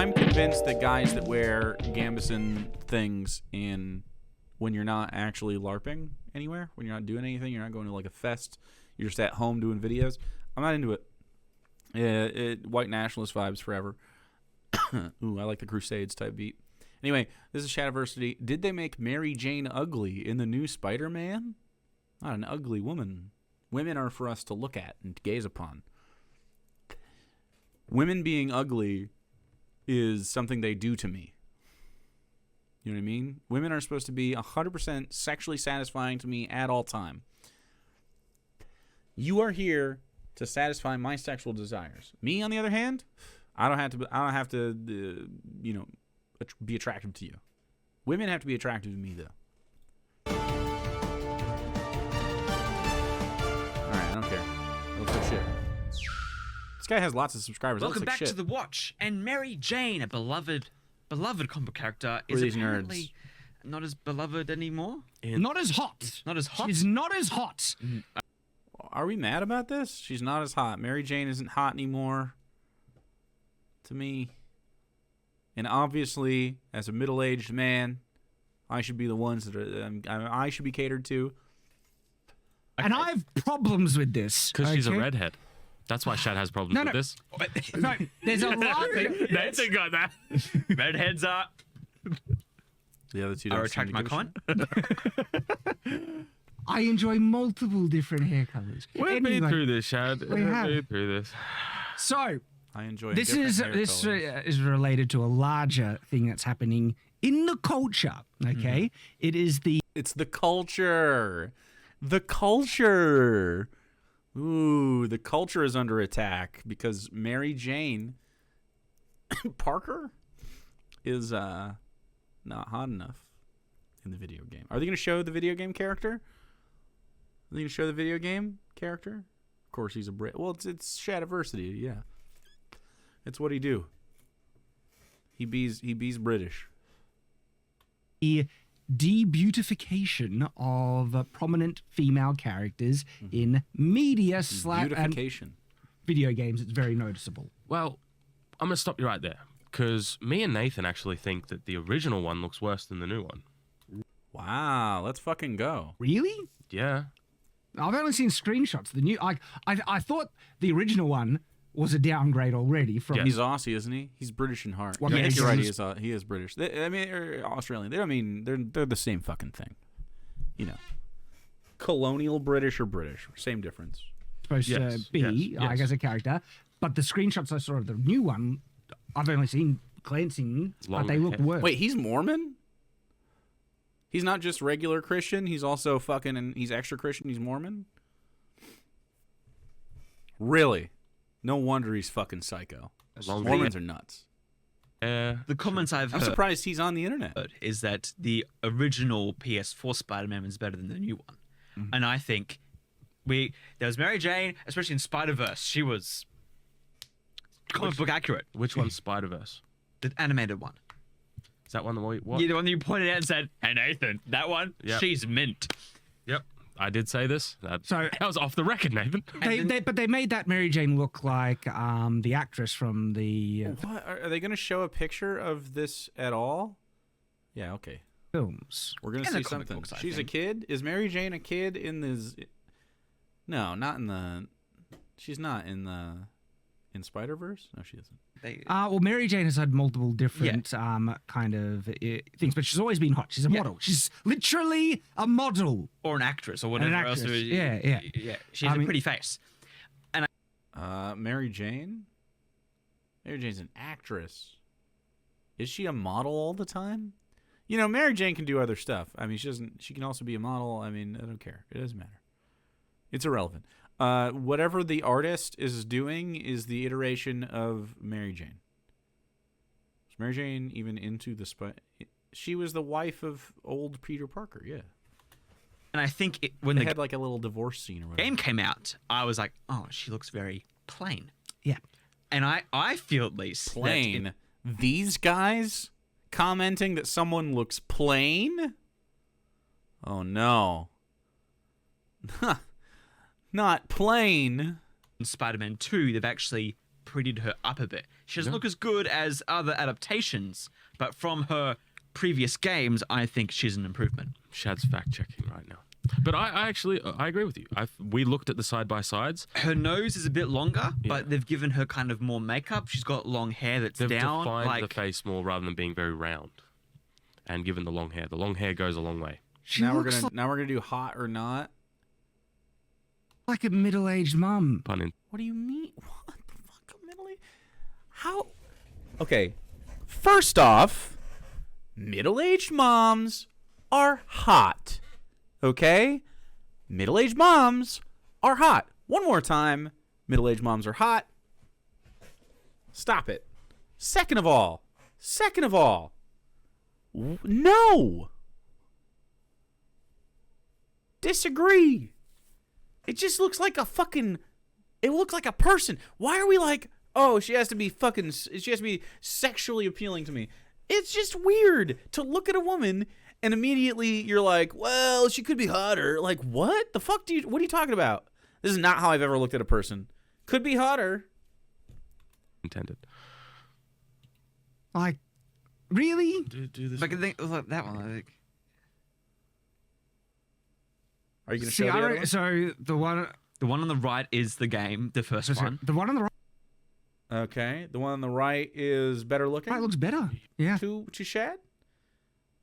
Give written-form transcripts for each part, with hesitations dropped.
I'm convinced that guys that wear gambeson things when you're not actually LARPing anywhere, when you're not doing anything, you're not going to like a fest, you're just at home doing videos. I'm not into it. White nationalist vibes forever. Ooh, I like the Crusades type beat. Anyway, this is Shadiversity. Did they make Mary Jane ugly in the new Spider-Man? Not an ugly woman. Women are for us to look at and to gaze upon. Women being ugly is something they do to me. You know what I mean? Women are supposed to be 100% sexually satisfying to me at all time. You are here to satisfy my sexual desires. Me, on the other hand, I don't have to be attractive to you. Women have to be attractive to me, though. All right, I don't care. It looks like shit. This guy has lots of subscribers. Welcome like back shit. to The Watch. And Mary Jane, a beloved comic character, is these apparently nerds? not as beloved anymore. Not as hot. Not as hot. She's not as hot. Are we mad about this? She's not as hot. Mary Jane isn't hot anymore. To me. And obviously, as a middle-aged man, I should be the ones that I should be catered to. And I have problems with this. Because she's a redhead. That's why Shad has problems with this. No, there's a lot. Nathan got that. Redheads are. The other two I don't retract seem my to comment. I enjoy multiple different hair colors. We've been through this, Shad. We've have. been through this. So I enjoy this different is hair colors. is related to a larger thing that's happening in the culture. Okay, It is the It's the culture. The culture. Ooh, the culture is under attack because Mary Jane Parker is not hot enough in the video game. Are they going to show the video game character? Are they going to show the video game character? Of course, he's a Brit. Well, it's Shadiversity, yeah. It's what he do. He bees British. debeautification of prominent female characters in media and Beautification. video games. It's very noticeable. Well, I'm going to stop you right there. Because me and Nathan actually think that the original one looks worse than the new one. Wow, let's fucking go. Really? Yeah. I've only seen screenshots. The new, I thought the original one was a downgrade already from. Yeah. He's Aussie, isn't he? He's British in heart. Well, Yeah, yes. you're right. He is British. Or Australian. They're the same fucking thing. You know, colonial British or British, same difference. Supposed Yes, to be yes, like yes. as a character, but the screenshots I saw of the new one, I've only seen cleansing, but Long they look hair. worse. Wait, he's Mormon? He's not just regular Christian. He's also fucking, and he's extra Christian. He's Mormon. Really? No wonder he's fucking psycho. Long Mormons are nuts. The comments I've I'm heard surprised he's on the internet. is that the original PS4 Spider-Man is better than the new one. And I think there was Mary Jane, especially in Spider-Verse, she was comic book accurate. Which one's Spider-Verse? The animated one. Is that one the one? What? Yeah, the one that you pointed out and said, "Hey Nathan, that one, Yep. she's mint." Yep. I did say this. So- That was off the record, Nathan. But they made that Mary Jane look like the actress from the What? Are they going to show a picture of this at all? Yeah, okay. films. We're going to In the see comic something. books, I She's think. a kid? Is Mary Jane a kid in this? No, not in the... She's not in the... In Spider-Verse? No, she isn't. Well, Mary Jane has had multiple different kind of things, but she's always been hot. She's a model. She's literally a model. Or an actress, or whatever else. actress. it is. Yeah. She has a pretty face. Mary Jane? Mary Jane's an actress. Is she a model all the time? You know, Mary Jane can do other stuff. I mean, she can also be a model. I mean, I don't care. It doesn't matter. It's irrelevant. Whatever the artist is doing is the iteration of Mary Jane. Is Mary Jane even into the She was the wife of old Peter Parker, yeah. And I think when They the had like a little divorce scene or whatever. game came out, I was like, "Oh, she looks very plain." Yeah. And I feel at least that Plain. These guys commenting that someone looks plain? Oh no. Not plain. in Spider-Man 2, they've actually prettied her up a bit. She doesn't look as good as other adaptations, but from her previous games, I think she's an improvement. Shad's fact checking right now. But I actually agree with you. We looked at the side by sides. Her nose is a bit longer, but they've given her kind of more makeup. She's got long hair that's They've down. defined the face more rather than being very round. And given the long hair goes a long way. Now we're gonna do hot or not. like a middle-aged mum. Pun in. What do you mean? What the fuck, middle-aged? How? Okay, first off, middle-aged moms are hot. Okay, middle-aged moms are hot. One more time, middle-aged moms are hot. Stop it. Second of all, no. Disagree. It just looks like a fucking, it looks like a person. Why are we like, oh, she has to be sexually appealing to me? It's just weird to look at a woman and immediately you're like, well, she could be hotter. Like, what the fuck what are you talking about? This is not how I've ever looked at a person. Could be hotter. Intended. Like, really? Do this. Like, I think that one. I think. Are you gonna See, show the other one? so the one on the right is the game, the first one. The one on the right Okay, the one on the right is better looking. looks better. Yeah. To Shad?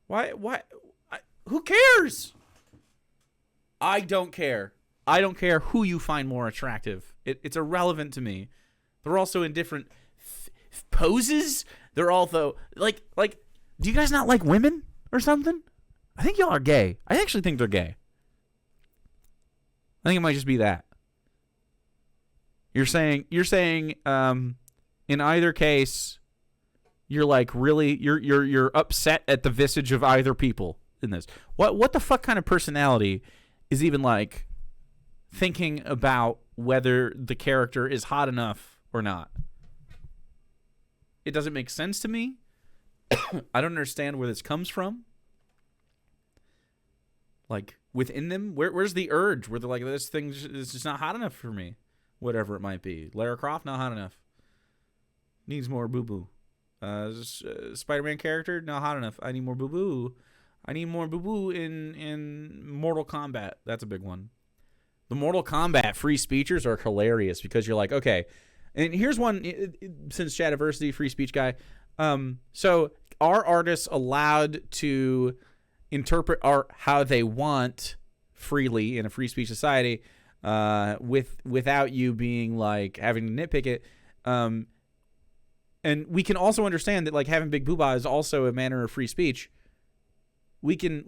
Why? Who cares? I don't care. I don't care who you find more attractive. It's irrelevant to me. They're also in different poses. They're also like. Do you guys not like women or something? I think y'all are gay. I actually think they're gay. I think it might just be that. You're saying in either case, you're like really you're upset at the visage of either people in this. What the fuck kind of personality is even like thinking about whether the character is hot enough or not? It doesn't make sense to me. I don't understand where this comes from. Like within them, where's the urge where they're like, this thing is just not hot enough for me, whatever it might be. Lara Croft, not hot enough. Needs more boo boo. Spider-Man character, not hot enough. I need more boo boo. I need more boo boo in Mortal Kombat. That's a big one. The Mortal Kombat free speechers are hilarious because you're like, okay, and here's one since Shadiversity, free speech guy. So are artists allowed to interpret art how they want freely in a free speech society, without you being like having to nitpick it? And we can also understand that like having big booba is also a manner of free speech. We can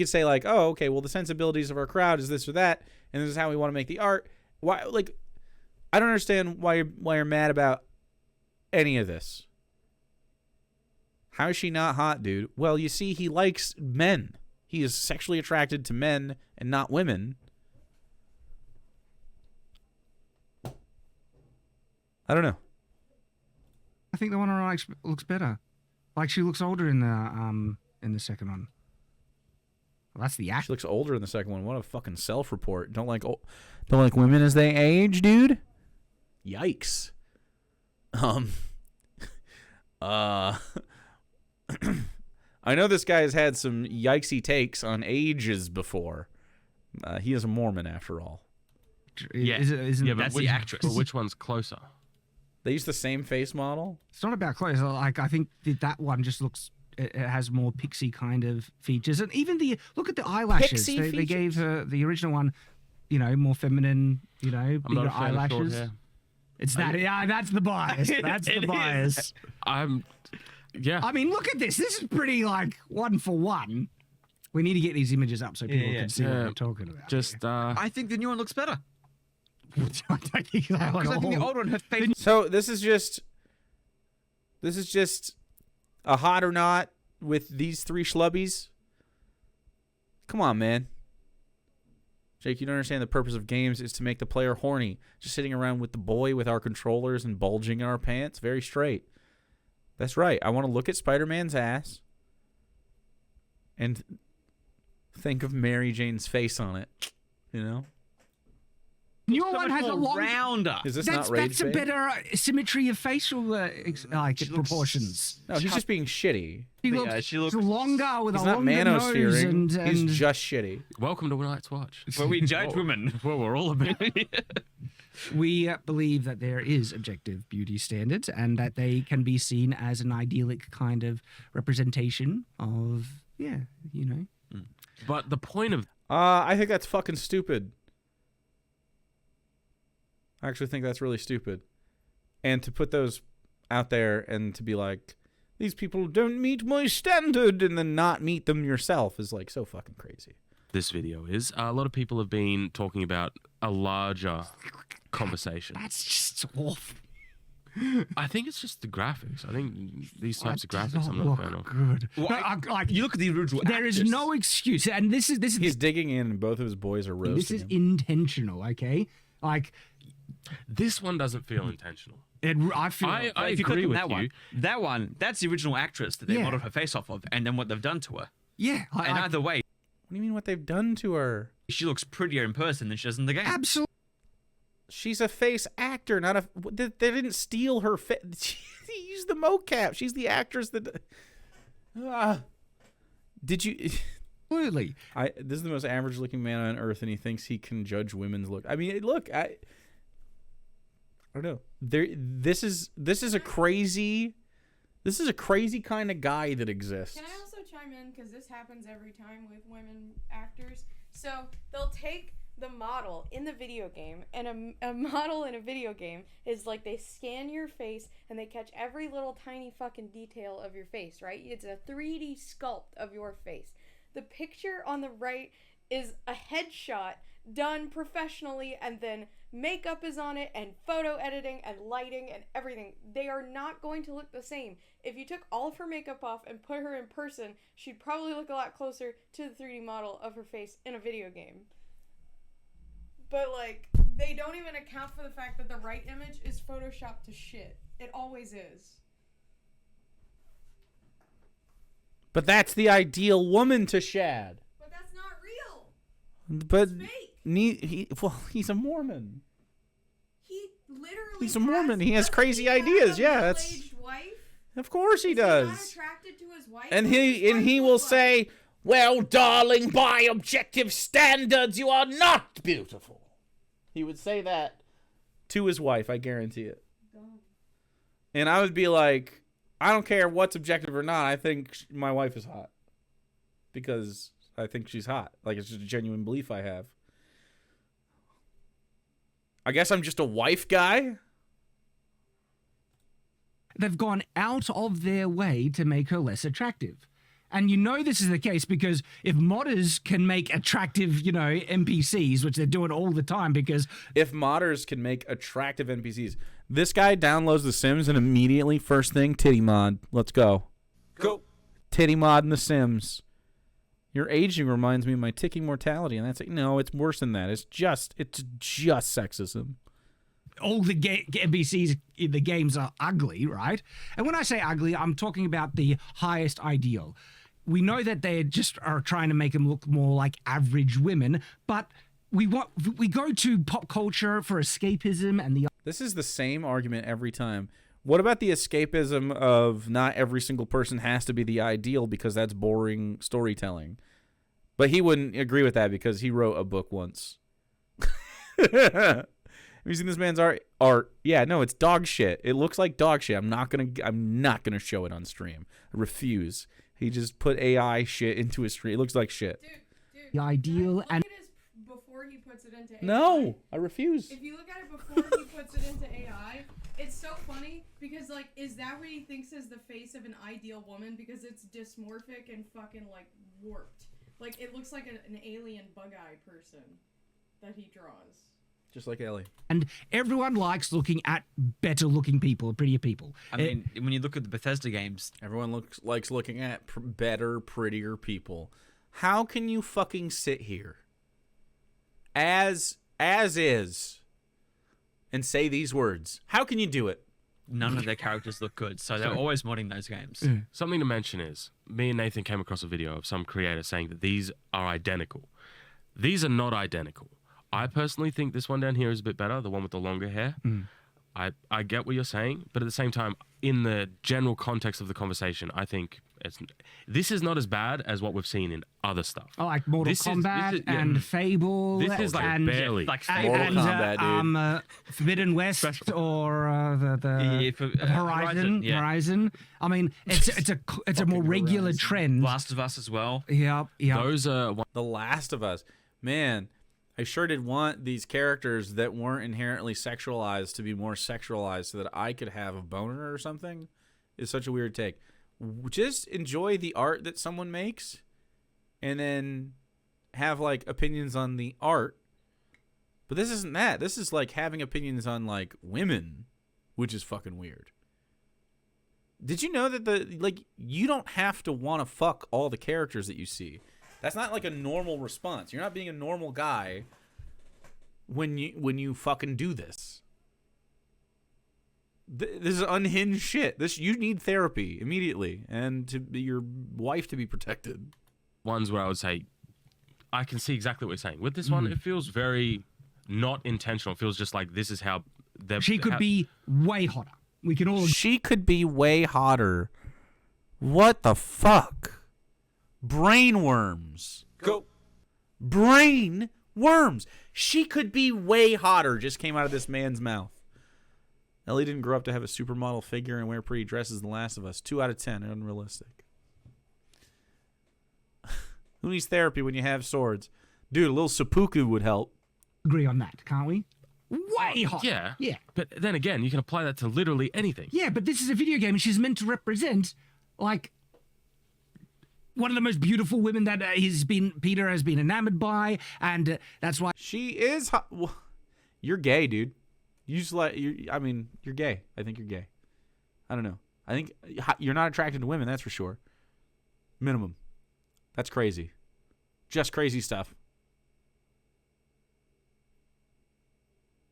say like, oh, okay, well the sensibilities of our crowd is this or that, and this is how we want to make the art. Why, like, I don't understand why you're mad about any of this. How is she not hot, dude? Well, you see, he likes men. He is sexually attracted to men and not women. I don't know. I think the one on the right looks better. Like she looks older in the second one. Well, that's the act. She looks older in the second one. What a fucking self-report. Don't like women as they age, dude. Yikes. I know this guy has had some yikesy takes on ages before. He is a Mormon after all. Yeah, Yeah, but that's the actress. But which one's closer? They use the same face model. It's not about clothes. Like I think that one just looks. It has more pixie kind of features, and even look at the eyelashes. Pixie They gave her the original one, more feminine. I'm not Bigger a fan of short eyelashes. hair. It's that. Yeah, that's the bias. That's the bias. Yeah. I mean, look at this. This is pretty like one for one. We need to get these images up so people can see what we're talking about. Just I think the new one looks better. I don't think so at Because I think the all. old one, her face. So this is just a hot or not with these three schlubbies. Come on, man. Jake, you don't understand the purpose of games is to make the player horny. Just sitting around with the boy with our controllers and bulging in our pants. Very straight. That's right. I want to look at Spider-Man's ass and think of Mary Jane's face on it. Newer So one much has a more long. rounder. Is this That's not rage a bait? better symmetry of facial proportions. No, he's just being shitty. She Yeah, looks she looks- longer with He's a not longer nose manosphering. and He's just shitty. Welcome to Night's Watch. Where we judge women. Well, we're all about we believe that there is objective beauty standards and that they can be seen as an idyllic kind of representation of, But the point of I think that's fucking stupid. I actually think that's really stupid. And to put those out there and to be like, these people don't meet my standard, and then not meet them yourself is like so fucking crazy. this video is, a lot of people have been talking about a larger conversation. That's just awful. I think it's just the graphics. I think these types of That graphics does I'm not not a look fan of. good. Well, Like, you look at the original. there is actors. no excuse, and this is He's digging in, and both of his boys are roasting this is him. intentional. Okay, like This one doesn't feel intentional. I feel. I If you click agree on with that you. one, that's the original actress that they Yeah. modeled her face off of, and then what they've done to her. yeah, And either way, What do you mean what they've done to her? she looks prettier in person than she does in the game. absolutely. She's a face actor, not a. They didn't steal her face. He used the mocap. She's the actress that. Did you? This is the most average-looking man on earth, and he thinks he can judge women's look. I mean, look, I don't know. This is a crazy kind of guy that exists. Can I also chime in, because this happens every time with women actors? So they'll take the model in the video game, and a model in a video game is like they scan your face and they catch every little tiny fucking detail of your face, right? It's a 3D sculpt of your face. The picture on the right is a headshot done professionally, and then makeup is on it, and photo editing and lighting and everything. They are not going to look the same. If you took all of her makeup off and put her in person, she'd probably look a lot closer to the 3D model of her face in a video game. But, like, they don't even account for the fact that the right image is photoshopped to shit. It always is. But that's the ideal woman to Shad. But that's not real. But It's fake. he's a Mormon. He literally He's a Mormon. has- He has doesn't crazy he have ideas. a Yeah, that's middle-aged wife? of course he Is he not does. attracted to his wife? And What does his he wife will look like? say, "Well, darling, by objective standards, you are not beautiful." He would say that to his wife, I guarantee it. And I would be like, I don't care what's objective or not. I think my wife is hot because I think she's hot. Like, it's just a genuine belief I have. I guess I'm just a wife guy. They've gone out of their way to make her less attractive. And you know this is the case because if modders can make attractive, NPCs, which they're doing all the time because If modders can make attractive NPCs, this guy downloads The Sims and immediately, first thing, titty mod. Let's go. Go. Titty mod in The Sims. Your aging reminds me of my ticking mortality, and that's it. No, it's worse than that. It's just sexism. all the NPCs in the games are ugly, right? And when I say ugly, I'm talking about the highest ideal. We know that they just are trying to make them look more like average women, but we go to pop culture for escapism and the This is the same argument every time. What about the escapism of not every single person has to be the ideal because that's boring storytelling? But he wouldn't agree with that because he wrote a book once. Have you seen this man's art? Yeah, no, it's dog shit. It looks like dog shit. I'm not gonna show it on stream. I refuse. He just put AI shit into his stream. It looks like shit. Dude, The ideal look and- at his before he puts it into AI. No, I refuse. If you look at it before he puts it into AI, it's so funny because, like, is that what he thinks is the face of an ideal woman? Because it's dysmorphic and fucking, like, warped. Like, it looks like an alien bug-eye person that he draws. Just like Ellie. and everyone likes looking at better looking people, prettier people. I mean, when you look at the Bethesda games, Everyone likes looking at better, prettier people. How can you fucking sit here as is and say these words? How can you do it? none of their characters look good, so they're always modding those games. Something to mention is, me and Nathan came across a video of some creator saying that these are identical. These are not identical. I personally think this one down here is a bit better, the one with the longer hair. I get what you're saying, but at the same time, in the general context of the conversation, I think this is not as bad as what we've seen in other stuff. Oh, like Mortal Kombat and Fable. This is like and, barely. Like Mortal Kombat, dude. Forbidden West or Horizon. yeah. Horizon. I mean, it's a more regular Horizon. trend. Last of Us as well. Yep. Those are The Last of Us. Man, I sure did want these characters that weren't inherently sexualized to be more sexualized so that I could have a boner or something. It's such a weird take. Just enjoy the art that someone makes and then have like opinions on the art. But this isn't that. This is like having opinions on like women, which is fucking weird. Did you know that you don't have to want to fuck all the characters that you see? That's not like a normal response. You're not being a normal guy when you fucking do this. This is unhinged shit. You need therapy immediately, and your wife to be protected. ones where I would say, I can see exactly what you're saying. With this one, it feels very not intentional. It feels just like this is how they're... She could be way hotter. We can all... She could be way hotter. What the fuck? Brain worms. Go. Brain worms. She could be way hotter. Just came out of this man's mouth. Ellie didn't grow up to have a supermodel figure and wear pretty dresses in The Last of Us. 2 out of 10. Unrealistic. Who needs therapy when you have swords? Dude, a little seppuku would help. agree on that, can't we? Way hotter. Yeah. Yeah. But then again, you can apply that to literally anything. Yeah, but this is a video game and she's meant to represent, like, one of the most beautiful women that Peter has been enamored by, and that's why... She is hot. Well, you're gay, dude. You're gay. I think you're gay. I don't know. I think you're not attracted to women, that's for sure. Minimum. That's crazy. Just crazy stuff.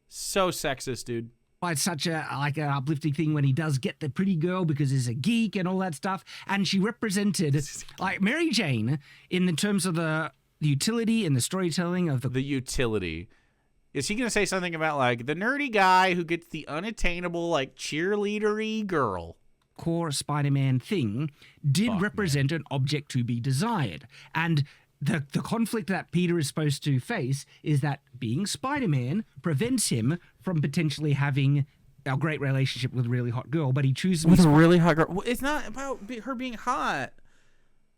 So sexist, dude. Why it's such an uplifting thing when he does get the pretty girl because he's a geek and all that stuff. And she represented, like, Mary Jane in the terms of the utility and the storytelling of The utility. Is he going to say something about, like, the nerdy guy who gets the unattainable, like, cheerleader-y girl? core Spider-Man thing did represent an object to be desired. And the conflict that Peter is supposed to face is that being Spider-Man prevents him from potentially having a great relationship with a really hot girl, but he chooses... With a really hot girl. Well, it's not about her being hot.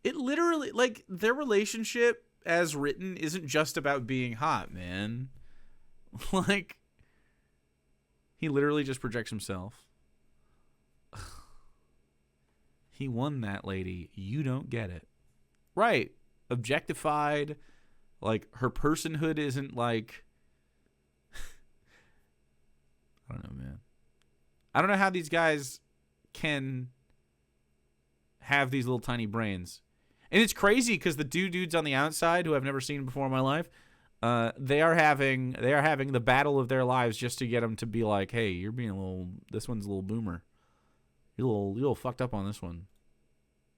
It literally, like, their relationship as written isn't just about being hot, man. Like, he literally just projects himself. He won that lady. You don't get it. Right. Objectified. Like, her personhood isn't like... I don't know, man. I don't know how these guys can have these little tiny brains. And it's crazy because the dudes on the outside who I've never seen before in my life, they are having the battle of their lives just to get them to be like, hey, you're being a little, this one's a little boomer. You're a little fucked up on this one.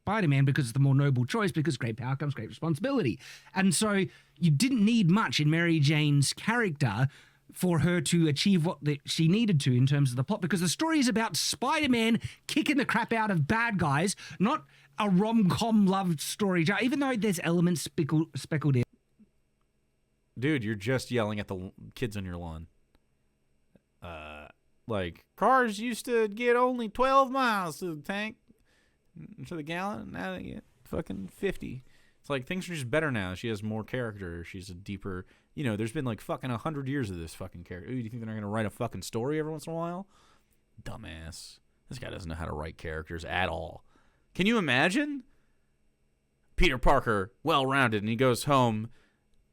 Spider-Man because it's the more noble choice, because great power comes great responsibility. And so you didn't need much in Mary Jane's character for her to achieve what she needed to in terms of the plot, because the story is about Spider-Man kicking the crap out of bad guys, not a rom-com love story, even though there's elements speckled in. Dude, you're just yelling at the kids on your lawn. Like, cars used to get only 12 miles to the tank, to the gallon. Now they get fucking 50. It's like, things are just better now. She has more character. She's a deeper... You know, there's been like fucking 100 years of this fucking character. Ooh, do you think they're going to write a fucking story every once in a while? Dumbass. This guy doesn't know how to write characters at all. Can you imagine? Peter Parker, well-rounded, and he goes home,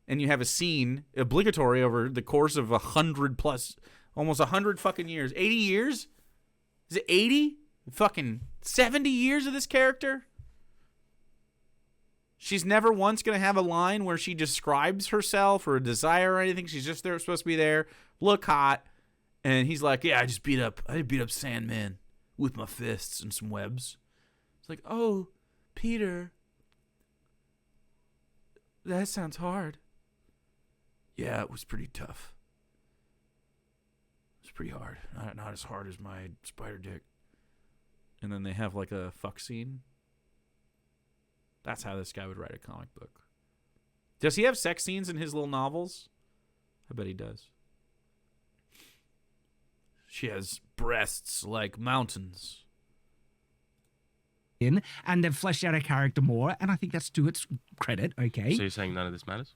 and you have a scene, obligatory over the course of 100 plus, almost 100 fucking years. 80 years? Is it 80? Fucking 70 years of this character? She's never once going to have a line where she describes herself or a desire or anything. She's just there, supposed to be there, look hot. And he's like, yeah, I beat up Sandman with my fists and some webs. It's like, oh, Peter, that sounds hard. Yeah, it was pretty tough. It was pretty hard. Not as hard as my spider dick. And then they have like a fuck scene. That's how this guy would write a comic book. Does he have sex scenes in his little novels? I bet he does. She has breasts like mountains. And they've fleshed out a character more, and I think that's to its credit. Okay. So you're saying none of this matters?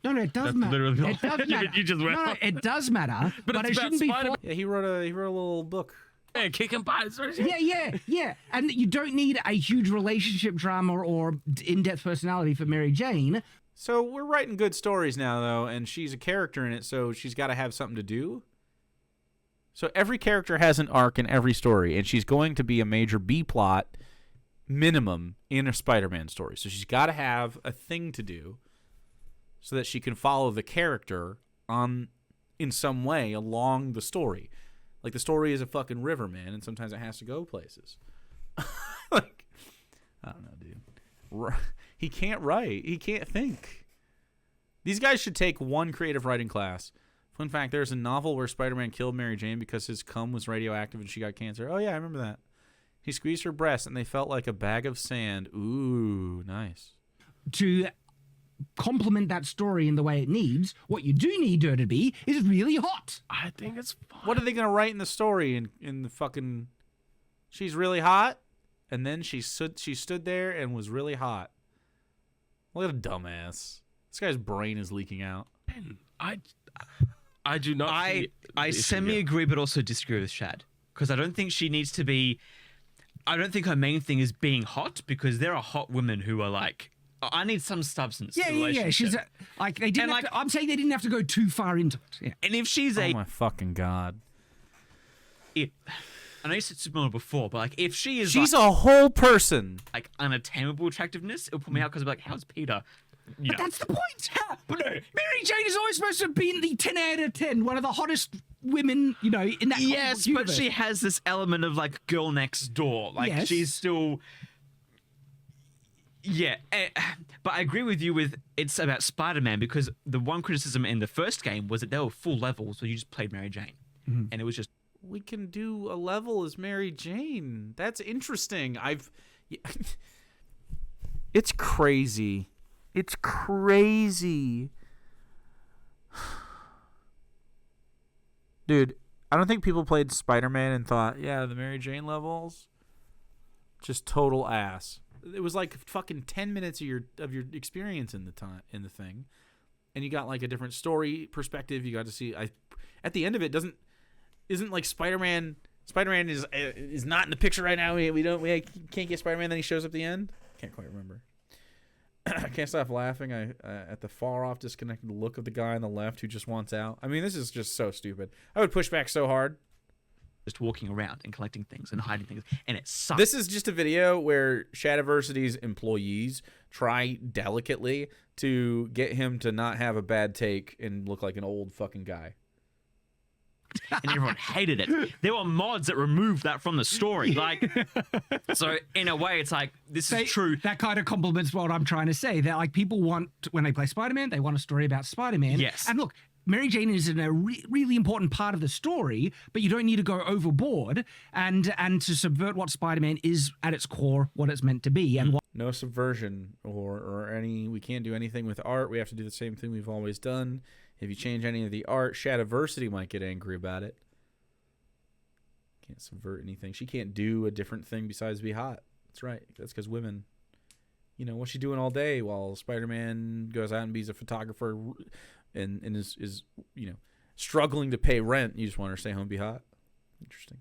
No, it does That's matter. literally It does matter. You just went no, it does matter, but it's it about shouldn't be. Spider-Man. Yeah, he wrote a little book. Yeah, kick and bite. Yeah. And you don't need a huge relationship drama or in-depth personality for Mary Jane. So we're writing good stories now, though, and she's a character in it, so she's got to have something to do. So every character has an arc in every story, and she's going to be a major B-plot minimum in a Spider-Man story. So she's got to have a thing to do so that she can follow the character on in some way along the story. Like, the story is a fucking river, man, and sometimes it has to go places. Like, I don't know, dude. He can't write. He can't think. These guys should take one creative writing class. Fun fact, there's a novel where Spider-Man killed Mary Jane because his cum was radioactive and she got cancer. Oh, yeah, I remember that. He squeezed her breast and they felt like a bag of sand. Ooh, nice. To complement that story in the way it needs, what you do need her to be is really hot. I think it's fine. What are they going to write in the story in the fucking... She's really hot, and then she stood there and was really hot. Look at a dumbass. This guy's brain is leaking out. I do not. I semi-agree, but also disagree with Shad. Because I don't think she needs to be... I don't think her main thing is being hot, because there are hot women who are like, I need some substance. to the Yeah. relationship." She's like they didn't. I'm saying they didn't have to go too far into it. Yeah. And if she's Oh my fucking God. I know you said supermodel before, but like if she is She's a whole person. like unattainable attractiveness, it'll put me out because like, how's Peter? You But know. that's the point. But no, Mary Jane is always supposed to be in the 10 out of 10, one of the hottest women, in that comic book Yes, but universe. she has this element of like girl next door. Like Yes. she's still. Yeah, but I agree with you with it's about Spider-Man, because the one criticism in the first game was that they were full levels where you just played Mary Jane, and it was just We can do a level as Mary Jane. That's interesting. It's crazy. It's crazy. Dude, I don't think people played Spider-Man and thought, yeah, the Mary Jane levels, just total ass. It was like fucking 10 minutes of your experience in the thing. And you got like a different story perspective. You got to see at the end of it isn't like Spider-Man is not in the picture right now. We can't get Spider-Man, then he shows up at the end. Can't quite remember. I can't stop laughing at the far off disconnected look of the guy on the left who just wants out. I mean, this is just so stupid. I would push back so hard. just walking around and collecting things and hiding things, and it sucks. This is just a video where Shadiversity's employees try delicately to get him to not have a bad take and look like an old fucking guy. And everyone hated it. There were mods that removed that from the story. Like, so in a way, it's like, this is true. That kind of complements what I'm trying to say. That like people want, when they play Spider-Man, they want a story about Spider-Man. Yes. And look, Mary Jane is a really important part of the story, but you don't need to go overboard and to subvert what Spider-Man is at its core, what it's meant to be. And what No subversion or any, we can't do anything with art. We have to do the same thing we've always done. If you change any of the art, Shadiversity might get angry about it. Can't subvert anything. She can't do a different thing besides be hot. That's right. That's because women, you know, what's she doing all day while Spider-Man goes out and be a photographer and is you know, struggling to pay rent. You just want her to stay home and be hot. Interesting.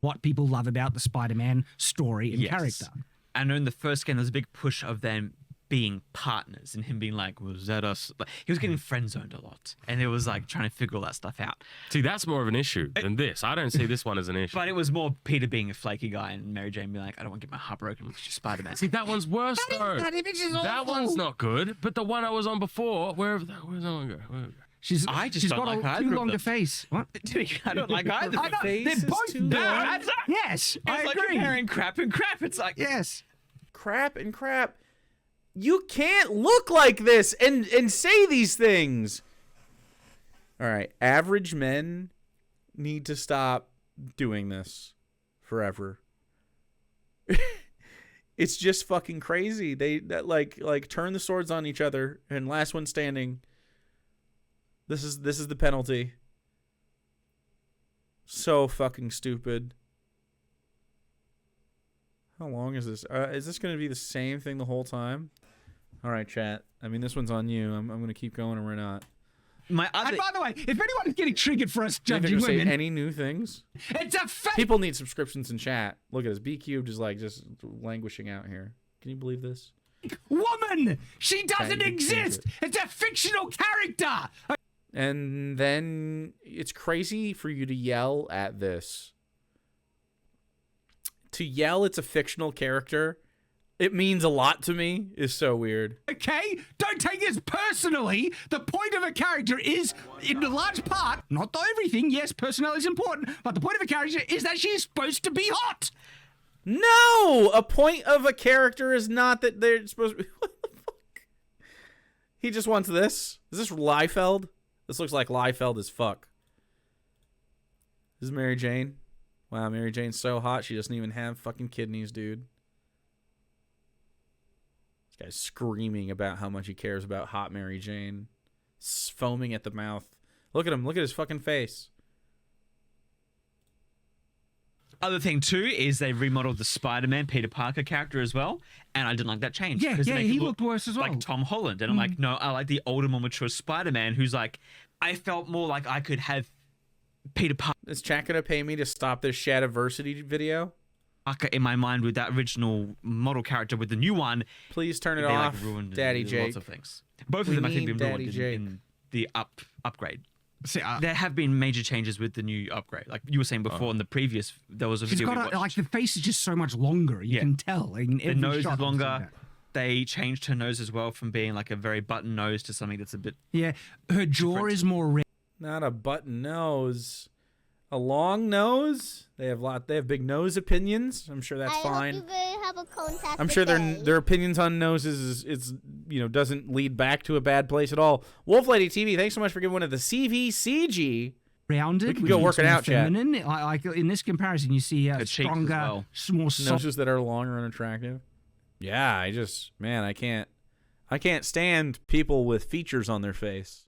what people love about the Spider-Man story and character. I know in the first game, there was a big push of them being partners and him being like, was that us? Like, he was getting friend zoned a lot. And it was like trying to figure all that stuff out. See, that's more of an issue than this. I don't see this one as an issue. But it was more Peter being a flaky guy and Mary Jane being like, I don't want to get my heart broken because she's Spider-Man. See, that one's worse, though. That image is That awful. one's not good. But the one I was on before, where's that one go? She's She's got like a either too of long them. to face. What? I don't like either. I know, face they're is both too bad. long. Yes, I It's like agree. comparing crap and crap. It's like, Yes. Crap and crap. You can't look like this and say these things. All right. Average men need to stop doing this forever. It's just fucking crazy. They like turn the swords on each other and last one standing. This is the penalty. So fucking stupid. How long is this? Is this going to be the same thing the whole time? All right, chat. I mean, this one's on you. I'm going to keep going or we're not. My And other by the way, if anyone is getting triggered for us They're judging gonna say women, any new things? it's a fake People need subscriptions in chat. Look at this. B Cubed is just languishing out here. Can you believe this? woman. She doesn't you can change exist. It's a fictional character. And then it's crazy for you to yell at this. To yell it's a fictional character, it means a lot to me, is so weird. Okay? Don't take this personally. The point of a character is, in a large part, not everything, yes, personality is important, but the point of a character is that she is supposed to be hot. No! A point of a character is not that they're supposed to be... What the fuck? He just wants this? Is this Liefeld? This looks like Liefeld as fuck. This is Mary Jane. Wow, Mary Jane's so hot she doesn't even have fucking kidneys, dude. This guy's screaming about how much he cares about hot Mary Jane. Foaming at the mouth. Look at him. Look at his fucking face. other thing too is they remodeled the Spider-Man Peter Parker character as well, and I didn't like that change. Yeah, 'cause they yeah, make it he look looked worse as well. like Tom Holland, and I'm like, no, I like the older, more mature Spider-Man who's like, I felt more like I could have Peter Is chat gonna pay me to stop this Shadiversity video? Parker in my mind with that original model character. With the new one, Please turn it they off, like ruined Daddy lots Jake. of things. Both We of them, I think, need been Daddy ruined Jake. in the upgrade. See, There have been major changes with the new upgrade. Like you were saying before in the previous, there was a she's video we got watched. like the face is just so much longer. You Yeah. can tell. In The every nose shot is I'm seeing longer. that. They changed her nose as well from being like a very button nose to something that's a bit. Yeah, her jaw Different. is more red. Not a button nose. A long nose. They have big nose opinions. I'm sure that's fine. Hope you will have a contact I'm sure today. their opinions on noses is doesn't lead back to a bad place at all. Wolf Lady TV, thanks so much for giving one of the CVCG. Rounded. We can which go looks work it more out, chat. feminine. Like in this comparison, you see Her cheeks as stronger, well. more soft. Noses that are longer and attractive. Yeah, I can't stand people with features on their face.